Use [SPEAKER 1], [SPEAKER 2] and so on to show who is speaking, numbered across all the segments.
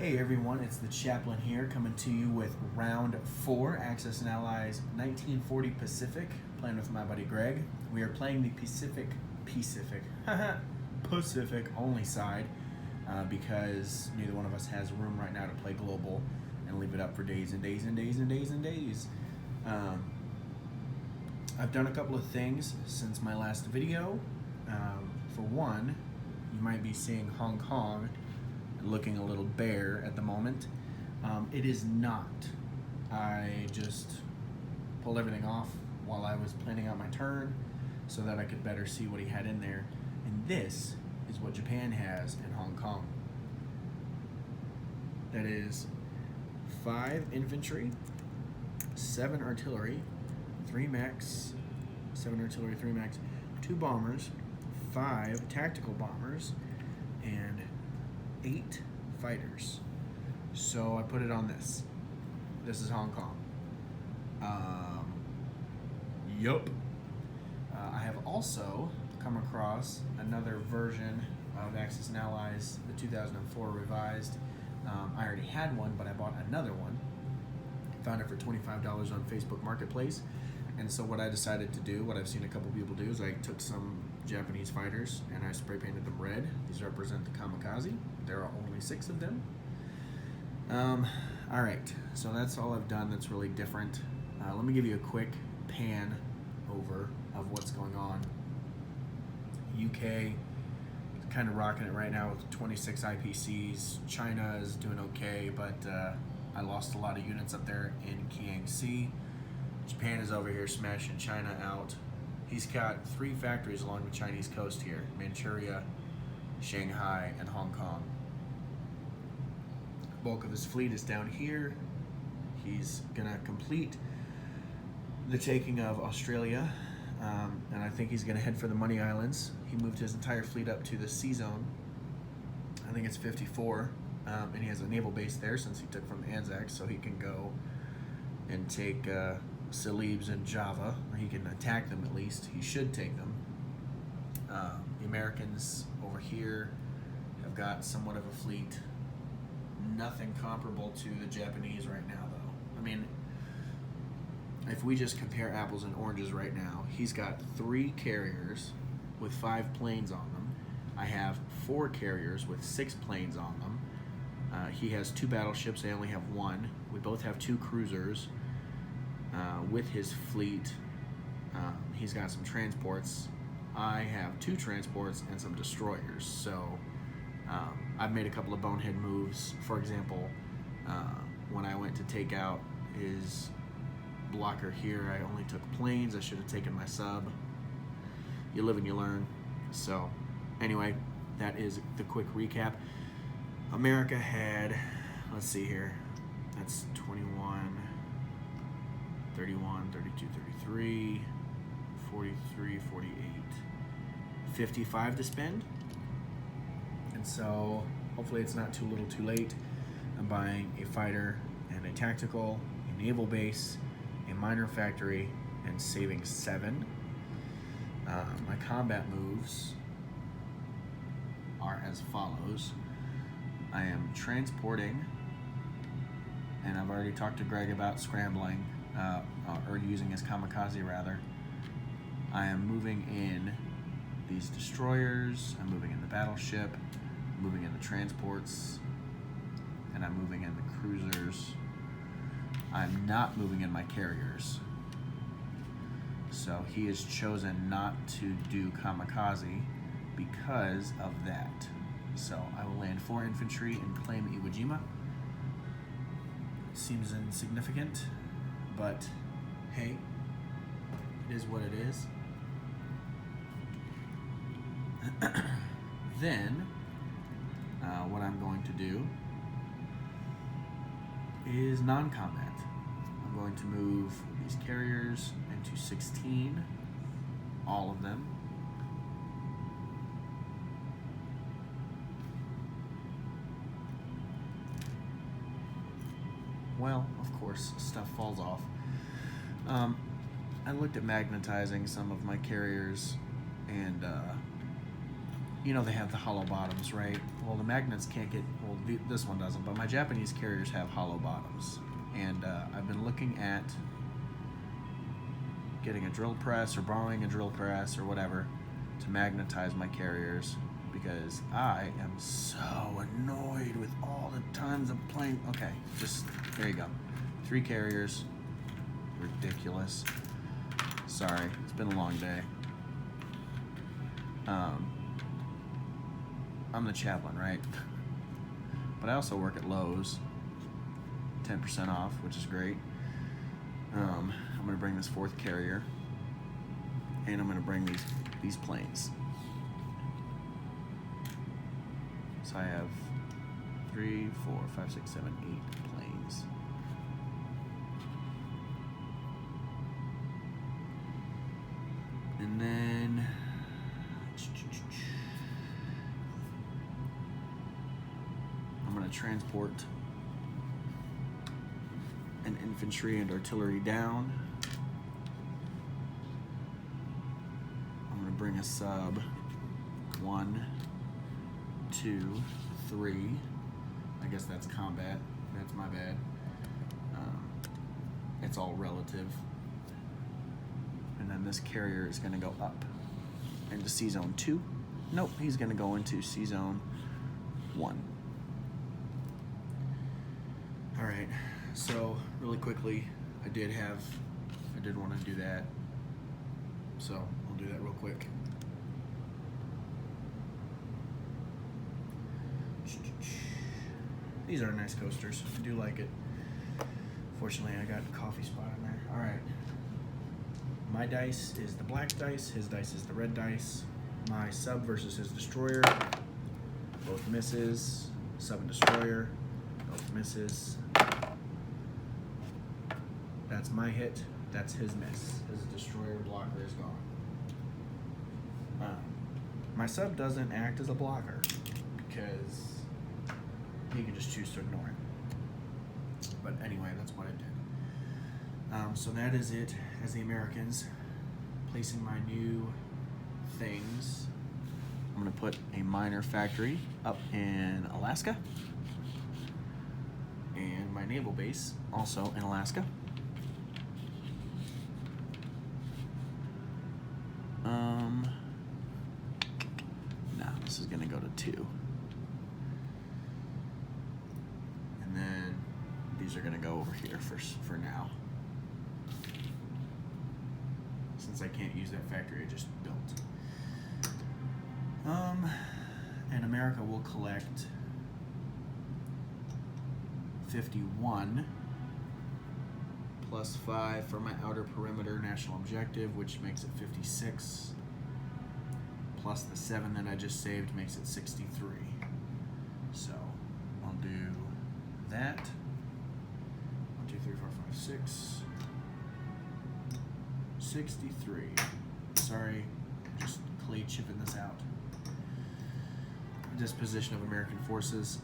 [SPEAKER 1] Hey everyone, it's the Chaplain here coming to you with round 4, Axis and Allies 1940 Pacific, playing with my buddy Greg. We are playing the Pacific only side because neither one of us has room right now to play global and leave it up for days and days and days and days and days. I've done a couple of things since my last video. For one, you might be seeing Hong Kong looking a little bare at the moment. It is not. I just pulled everything off while I was planning out my turn so that I could better see what he had in there. And this is what Japan has in Hong Kong. That is 5 infantry, 7 artillery, 3 mechs, 7 artillery, 3 mechs, 2 bombers, 5 tactical bombers, and 8 fighters. So I put it on this. This is Hong Kong. Yup. I have also come across another version of Axis and Allies, the 2004 revised. I already had one, but I bought another one. Found it for $25 on Facebook Marketplace. And so what I decided to do, what I've seen a couple people do, is I took some Japanese fighters and I spray painted them red. These represent the kamikaze. There are only 6 of them. Alright, so that's all I've done that's really different. Let me give you a quick pan over of what's going on. UK is kind of rocking it right now with 26 IPCs. China is doing okay, but I lost a lot of units up there in Kiangsi. Japan is over here smashing China out. He's got 3 factories along the Chinese coast here: Manchuria, Shanghai, and Hong Kong. The bulk of his fleet is down here. He's gonna complete the taking of Australia, and I think he's gonna head for the Money Islands. He moved his entire fleet up to the sea zone. I think it's 54, and he has a naval base there since he took from Anzac, so he can go and take Celebes and Java, or he can attack them at least. He should take them. The Americans over here have got somewhat of a fleet. Nothing comparable to the Japanese right now, though. I mean, if we just compare apples and oranges right now, he's got 3 carriers with 5 planes on them. I have 4 carriers with 6 planes on them. He has 2 battleships. I only have 1. We both have 2 cruisers. With his fleet, he's got some transports. I have 2 transports and some destroyers. So I've made a couple of bonehead moves. For example, when I went to take out his blocker here, I only took planes. I should have taken my sub. You live and you learn. So anyway, that is the quick recap. America had, let's see here, that's 21, 31, 32, 33, 43, 48, 55 to spend. And so hopefully it's not too little too late. I'm buying a fighter and a tactical, a naval base, a minor factory, and saving 7. My combat moves are as follows. I am transporting, and I've already talked to Greg about scrambling, or using his kamikaze rather. I am moving in these destroyers, I'm moving in the battleship, I'm moving in the transports, and I'm moving in the cruisers. I'm not moving in my carriers. So he has chosen not to do kamikaze because of that. So I will land 4 infantry and claim Iwo Jima. Seems insignificant, but hey, it is what it is. Then, what I'm going to do is non-combat. I'm going to move these carriers into 16, all of them. Well, of course, stuff falls off. I looked at magnetizing some of my carriers and you know they have the hollow bottoms, right? Well, the magnets can't get, well, this one doesn't, but my Japanese carriers have hollow bottoms. And I've been looking at getting a drill press or borrowing a drill press or whatever to magnetize my carriers, because I am so annoyed with all the times I'm playing. Okay, just, there you go. 3 carriers. Ridiculous. Sorry, it's been a long day. I'm the chaplain, right? But I also work at Lowe's. 10% off, which is great. I'm gonna bring this 4th carrier, and I'm gonna bring these planes. So I have 3, 4, 5, 6, 7, 8 planes. And then I'm going to transport an infantry and artillery down. I'm going to bring a sub. 1, 2, 3. I guess that's combat. That's my bad. It's all relative. And then this carrier is going to go up into C-Zone 2. Nope, he's going to go into C-Zone 1. All right, so really quickly, I did want to do that. So I'll do that real quick. These are nice coasters. I do like it. Fortunately, I got a coffee spot in there. All right. My dice is the black dice. His dice is the red dice. My sub versus his destroyer. Both misses. Sub and destroyer. Both misses. That's my hit. That's his miss. His destroyer blocker is gone. My sub doesn't act as a blocker because he can just choose to ignore it. But anyway, that's what I did. So that is it as the Americans. Placing my new things. I'm going to put a miner factory up in Alaska. And my naval base also in Alaska. No, this is going to go to 2. And then these are going to go over here for now. Since I can't use that factory I just built. And America will collect 51 plus 5 for my outer perimeter national objective, which makes it 56. Plus the 7 that I just saved makes it 63. So I'll do that. 1, 2, 3, 4, 5, 6. 63. Sorry, just clay chipping this out. Disposition of American forces.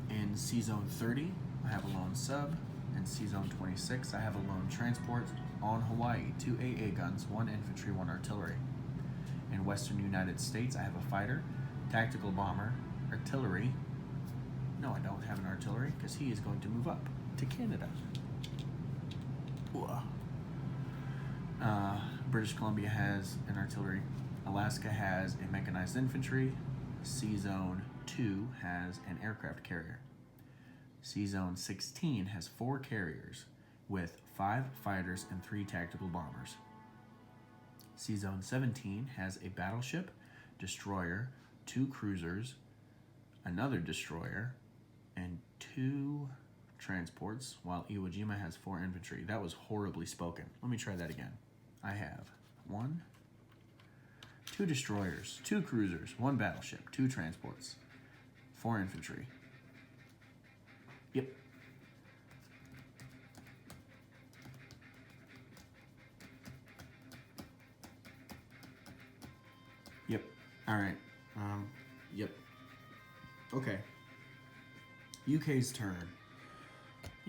[SPEAKER 1] In C-Zone 30, I have a lone sub. In C-Zone 26, I have a lone transport on Hawaii, 2 AA guns, 1 infantry, 1 artillery. In Western United States, I have a fighter, tactical bomber, artillery. No, I don't have an artillery because he is going to move up to Canada. British Columbia has an artillery. Alaska has a mechanized infantry. C-Zone 2 has an aircraft carrier. C-Zone 16 has 4 carriers with 5 fighters and 3 tactical bombers. C-Zone 17 has a battleship, destroyer, 2 cruisers, another destroyer, and 2 transports, while Iwo Jima has 4 infantry. That was horribly spoken. Let me try that again. I have 2 destroyers, 2 cruisers, 1 battleship, 2 transports, 4 infantry. Yep. Yep. All right. Yep. Okay. UK's turn.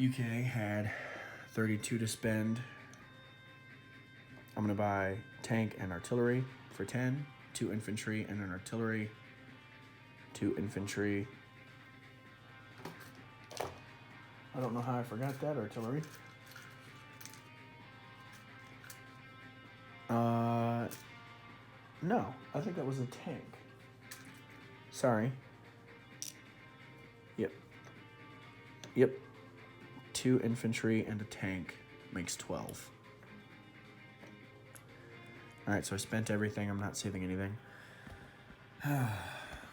[SPEAKER 1] UK had 32 to spend. I'm going to buy tank and artillery for 10, 2 infantry, and an artillery. 2 infantry. I don't know how I forgot that artillery. No, I think that was a tank. Sorry. Yep. 2 infantry and a tank makes 12. All right, so I spent everything. I'm not saving anything.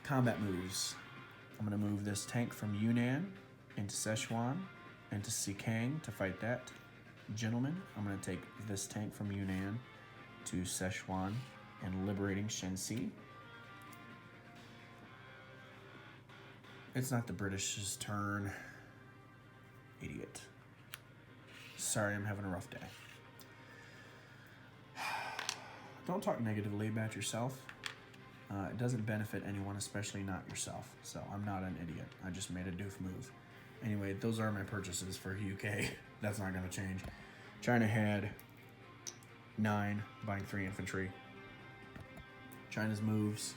[SPEAKER 1] Combat moves. I'm going to move this tank from Yunnan into Sichuan, into Xikang to fight that gentleman. I'm going to take this tank from Yunnan to Sichuan and liberating Shenxi. It's not the British's turn. Idiot. Sorry, I'm having a rough day. Don't talk negatively about yourself. It doesn't benefit anyone, especially not yourself. So I'm not an idiot. I just made a doof move. Anyway, those are my purchases for UK. That's not going to change. China had 9, buying 3 infantry. China's moves.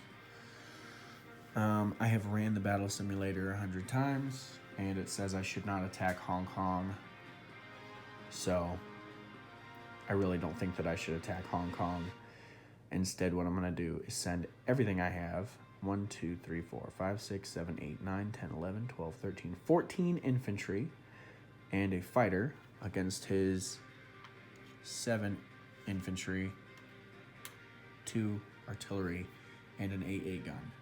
[SPEAKER 1] I have ran the battle simulator 100 times, and it says I should not attack Hong Kong. So I really don't think that I should attack Hong Kong. Instead, what I'm going to do is send everything I have, 1, 2, 3, 4, 5, 6, 7, 8, 9, 10, 11, 12, 13, 14 infantry and a fighter against his 7 infantry, 2 artillery, and an AA gun.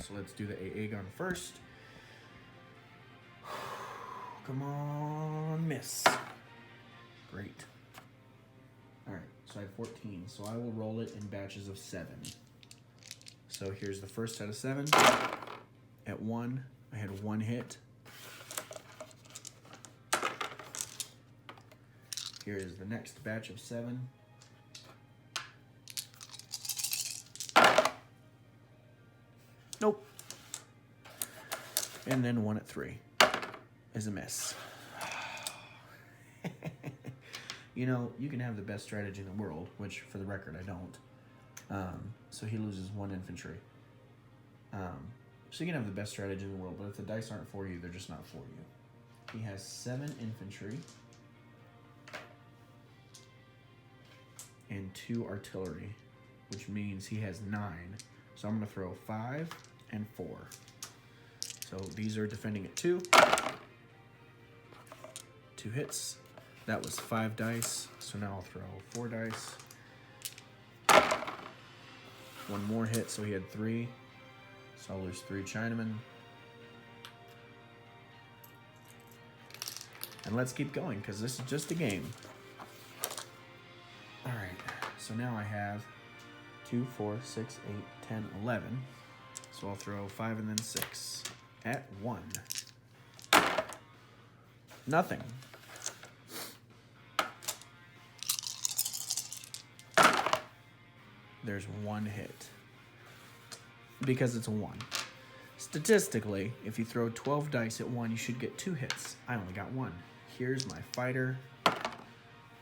[SPEAKER 1] So let's do the AA gun first. Come on, miss. Great. All right, so I have 14, so I will roll it in batches of 7. So here's the first set of 7. At 1, I had 1 hit. Here is the next batch of 7. Nope. And then 1 at 3 is a miss. You know, you can have the best strategy in the world, which, for the record, I don't. So he loses 1 infantry. So you can have the best strategy in the world, but if the dice aren't for you, they're just not for you. He has 7 infantry and 2 artillery, which means he has 9. So I'm going to throw 5 and 4. So these are defending at 2. 2 hits. That was 5 dice, so now I'll throw 4 dice. 1 more hit, so he had 3. So I'll lose 3 Chinamen. And let's keep going, because this is just a game. Alright, so now I have 2, 4, 6, 8, 10, 11. So I'll throw 5 and then 6. At 1. Nothing. There's 1 hit. Because it's a 1. Statistically, if you throw 12 dice at 1, you should get 2 hits. I only got 1. Here's my fighter.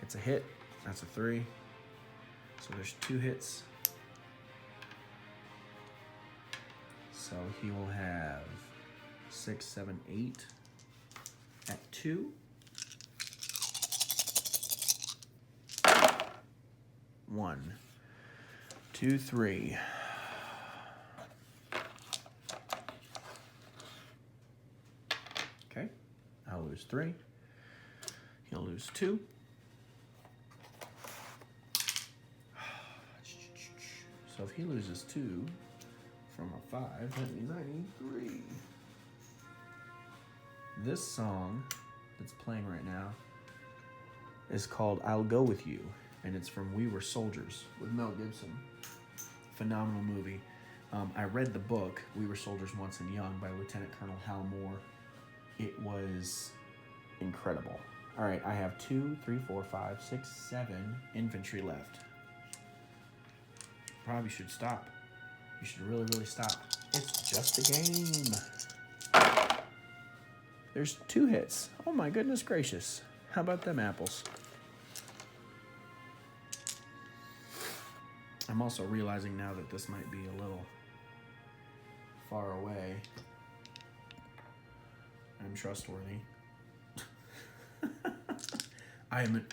[SPEAKER 1] It's a hit. That's a 3. So there's 2 hits. So he will have 6, 7, 8 at 2. 1, 2, 3. Okay, I'll lose 3. He'll lose 2. So if he loses 2 from a 5, that means I need 3. This song that's playing right now is called I'll Go With You, and it's from We Were Soldiers with Mel Gibson. Phenomenal movie. I read the book, We Were Soldiers Once and Young, by Lieutenant Colonel Hal Moore. It was incredible. All right, I have 2, 3, 4, 5, 6, 7 infantry left. Probably should stop. You should really, really stop. It's just a game. There's 2 hits. Oh my goodness gracious. How about them apples? I'm also realizing now that this might be a little far away. I'm trustworthy. I am an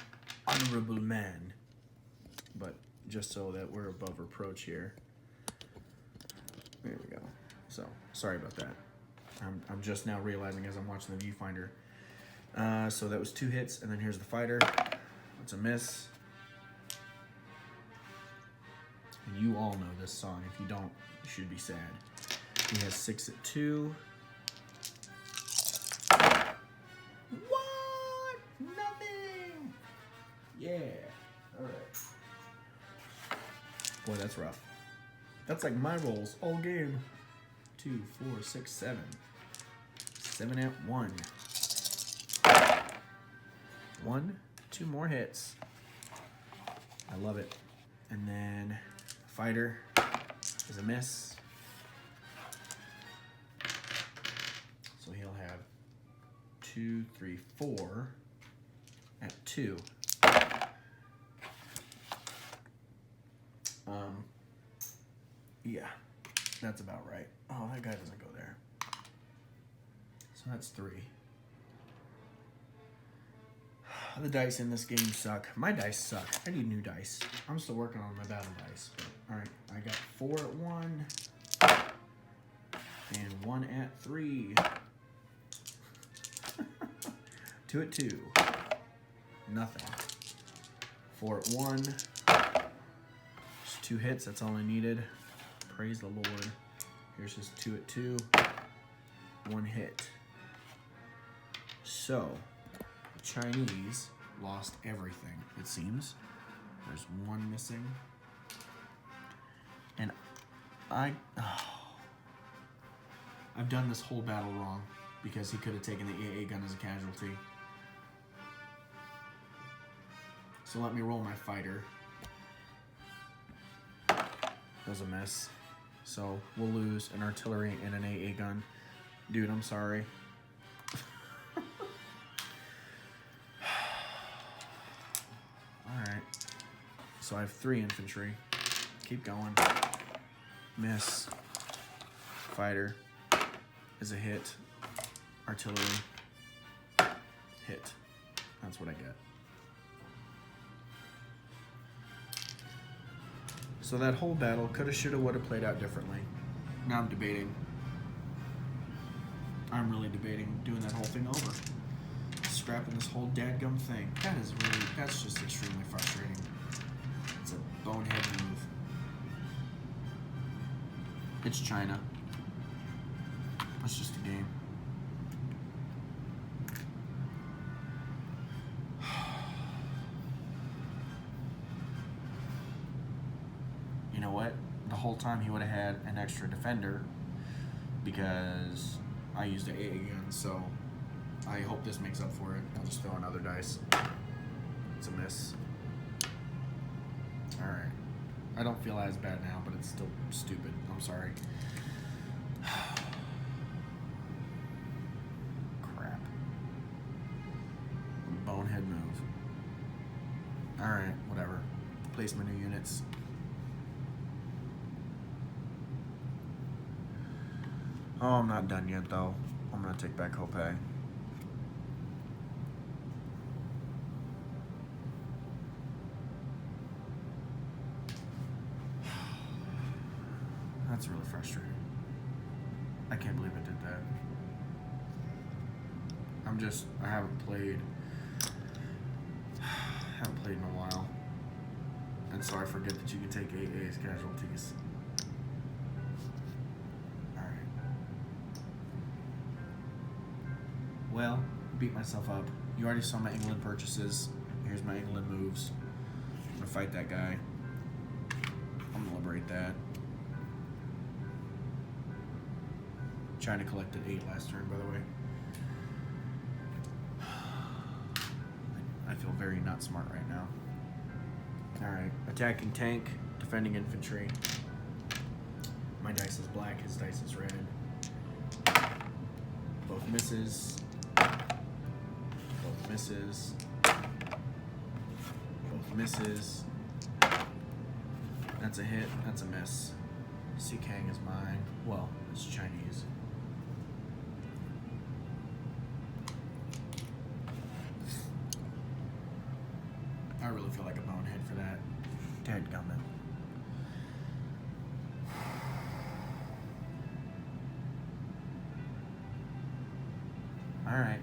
[SPEAKER 1] honorable man. But just so that we're above reproach here. There we go. So, sorry about that. I'm just now realizing as I'm watching the viewfinder. So that was 2 hits, and then here's the fighter. It's a miss. And you all know this song. If you don't, you should be sad. He has 6 at 2. What? Nothing. Yeah. All right. Boy, that's rough. That's like my rolls all game. 2, 4, 6, 7. 7 at 1. 1, 2 more hits. I love it. And then fighter is a miss. So he'll have 2, 3, 4 at 2. Yeah, that's about right. Oh, that guy doesn't go there. So that's 3. The dice in this game suck. My dice suck. I need new dice. I'm still working on my battle dice. But, all right, I got 4 at 1 and 1 at 3. 2 at 2. Nothing. 4 at 1. Just 2 hits. That's all I needed. Praise the Lord. Here's his 2 at 2. 1 hit. So, the Chinese lost everything, it seems. There's 1 missing. And I've done this whole battle wrong because he could have taken the AA gun as a casualty. So let me roll my fighter. That was a miss. So we'll lose an artillery and an AA gun. Dude, I'm sorry. Alright. So I have 3 infantry. Keep going. Miss. Fighter is a hit. Artillery. Hit. That's what I get. So that whole battle coulda, shoulda, woulda played out differently. Now I'm debating. I'm really debating doing that whole thing over. Scrapping this whole dadgum thing. That's just extremely frustrating. It's a bonehead move. It's China. It's just a game. You know what? The whole time he would have had an extra defender because I used an AA gun, so I hope this makes up for it. I'll just throw another dice. It's a miss. Alright. I don't feel as bad now, but it's still stupid. I'm sorry. Crap. Bonehead move. Alright, whatever. Place my new units. Oh, I'm not done yet, though. I'm going to take back Hopei. That's really frustrating. I can't believe I did that. I haven't played in a while. And so I forget that you can take AA as casualties. Well, beat myself up. You already saw my England purchases. Here's my England moves. I'm gonna fight that guy. I'm gonna liberate that. China collected 8 last turn, by the way. I feel very not smart right now. Alright, attacking tank, defending infantry. My dice is black, his dice is red. Both misses. Both misses. Both misses. That's a hit. That's a miss. Si Kang is mine. Well, it's Chinese. I really feel like a bonehead for that. Dadgummit. Alright.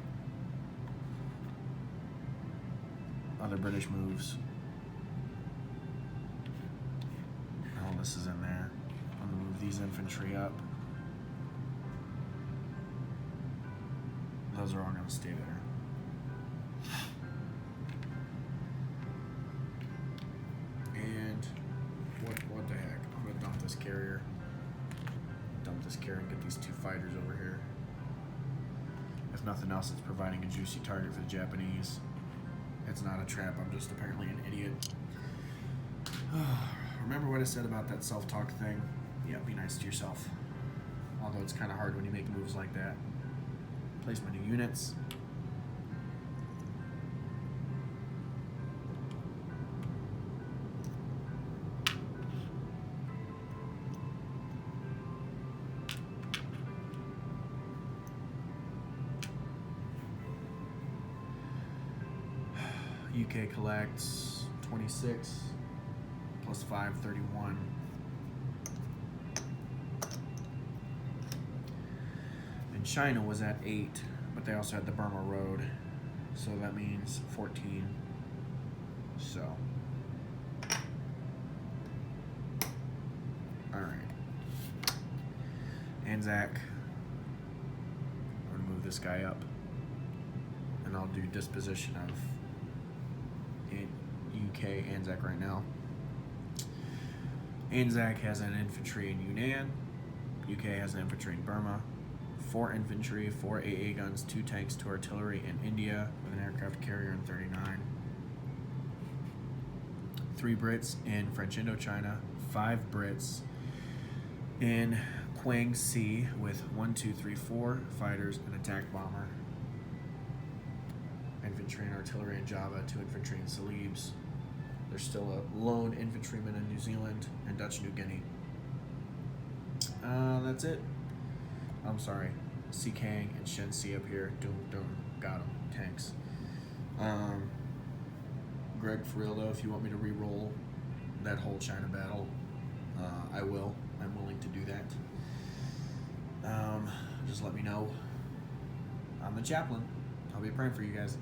[SPEAKER 1] Other British moves. Oh, this is in there. I'm gonna move these infantry up. Those are all gonna stay there. And what the heck? I'm gonna dump this carrier. Dump this carrier and get these 2 fighters over here. If nothing else, it's providing a juicy target for the Japanese. It's not a trap, I'm just apparently an idiot. Remember what I said about that self-talk thing? Yeah, be nice to yourself. Although it's kind of hard when you make moves like that. Place my new units. UK collects 26 plus 5, 31. And China was at 8, but they also had the Burma Road, so that means 14. So, all right. Anzac. I'm gonna move this guy up, and I'll do disposition of UK Anzac right now. Anzac has an infantry in Yunnan. UK has an infantry in Burma. 4 infantry, 4 AA guns, 2 tanks, 2 artillery in India with an aircraft carrier in 39. 3 Brits in French Indochina. 5 Brits in Kwang Sea with 1, 2, 3, 4 fighters, an attack bomber. Infantry and artillery in Java, 2 infantry in Celebes. There's still a lone infantryman in New Zealand and Dutch New Guinea. That's it. I'm sorry. Si Kang and Shen Si up here. Doom, got them. Tanks. Greg, for real though, if you want me to re-roll that whole China battle, I will. I'm willing to do that. Just let me know. I'm the chaplain. I'll be praying for you guys.